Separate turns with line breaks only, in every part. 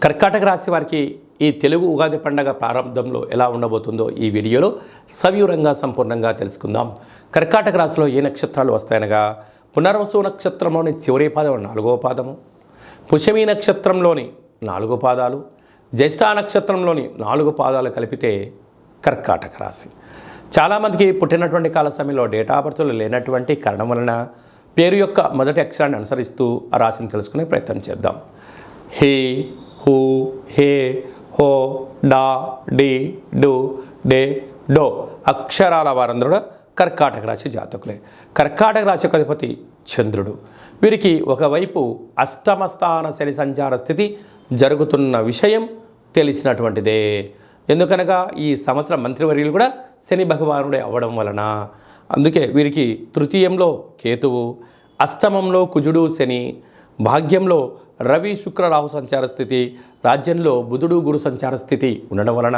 కర్కాటక రాశి వారికి ఈ తెలుగు ఉగాది పండగ ప్రారంభంలో ఎలా ఉండబోతుందో ఈ వీడియోలో సవివరంగా సంపూర్ణంగా తెలుసుకుందాం. కర్కాటక రాశిలో ఏ నక్షత్రాలు వస్తాయనగా పునర్వసు నక్షత్రంలోని చివరి పాదం 4వ పాదము, పుష్యమి నక్షత్రంలోని 4 పాదాలు, జ్యేష్ఠ నక్షత్రంలోని 4 పాదాలు కలిపితే కర్కాటక రాశి. చాలామందికి పుట్టినటువంటి కాల సమయంలో డేటా బర్త్లు లేనటువంటి కారణం వలన పేరు యొక్క మొదటి అక్షరాన్ని అనుసరిస్తూ ఆ రాశిని తెలుసుకునే ప్రయత్నం చేద్దాం. హే, హూ, హే, హో, డా, డి, డు, డే, డో అక్షరాల వారందరూ కర్కాటక రాశి జాతకులే. కర్కాటక రాశి యొక్క అధిపతి చంద్రుడు. వీరికి ఒకవైపు అష్టమ స్థాన శని సంచార స్థితి జరుగుతున్న విషయం తెలిసినటువంటిదే. ఎందుకనగా ఈ సంవత్సరం మంత్రివర్యులు కూడా శని భగవానుడే అవ్వడం వలన, అందుకే వీరికి తృతీయంలో కేతువు, అష్టమంలో కుజుడు శని, భాగ్యంలో రవి శుక్ర రాహు సంచార స్థితి, రాజ్యంలో బుధుడు గురు సంచార స్థితి ఉండడం వలన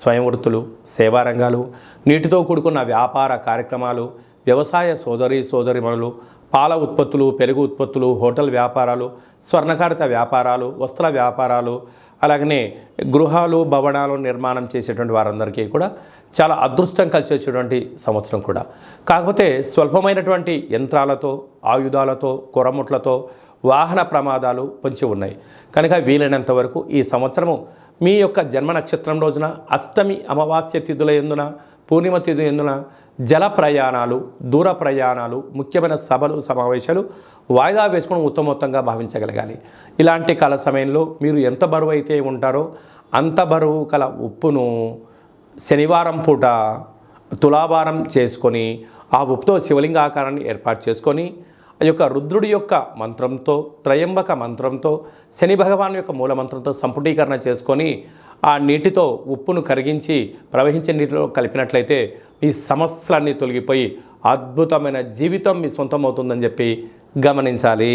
స్వయం వృత్తులు, సేవారంగాలు, నీటితో కూడుకున్న వ్యాపార కార్యక్రమాలు, వ్యవసాయ సోదరీమణులు, పాల ఉత్పత్తులు, పెరుగు ఉత్పత్తులు, హోటల్ వ్యాపారాలు, స్వర్ణకారిత వ్యాపారాలు, వస్త్ర వ్యాపారాలు, అలాగనే గృహాలు భవనాలు నిర్మాణం చేసేటువంటి వారందరికీ కూడా చాలా అదృష్టం కలిసి వచ్చేటువంటి సంవత్సరం కూడా. కాకపోతే స్వల్పమైనటువంటి యంత్రాలతో, ఆయుధాలతో, కొరముట్లతో వాహన ప్రమాదాలు పొంచి ఉన్నాయి. కనుక వీలైనంత వరకు ఈ సంవత్సరము మీ యొక్క జన్మ నక్షత్రం రోజున అష్టమి అమావాస్య తిథుల యందున, పూర్ణిమ తిథి యందున జల ప్రయాణాలు, దూర ప్రయాణాలు, ముఖ్యమైన సభలు సమావేశాలు వాయిదా వేసుకుని ఉత్తమోత్తంగా భావించగలగాలి. ఇలాంటి కాల సమయంలో మీరు ఎంత బరువు అయితే ఉంటారో అంత బరువు కల ఉప్పును శనివారం పూట తులాభారం చేసుకొని ఆ ఉప్పుతో శివలింగ ఆకారాన్ని ఏర్పాటు చేసుకొని ఆ యొక్క రుద్రుడి యొక్క మంత్రంతో, త్రయంబక మంత్రంతో, శని భగవాన్ యొక్క మూల మంత్రంతో సంపుటీకరణ చేసుకొని ఆ నీటితో ఉప్పును కరిగించి ప్రవహించే నీటిలో కలిపినట్లయితే మీ సమస్యలన్నీ తొలగిపోయి అద్భుతమైన జీవితం మీ సొంతం అవుతుందని చెప్పి గమనించాలి.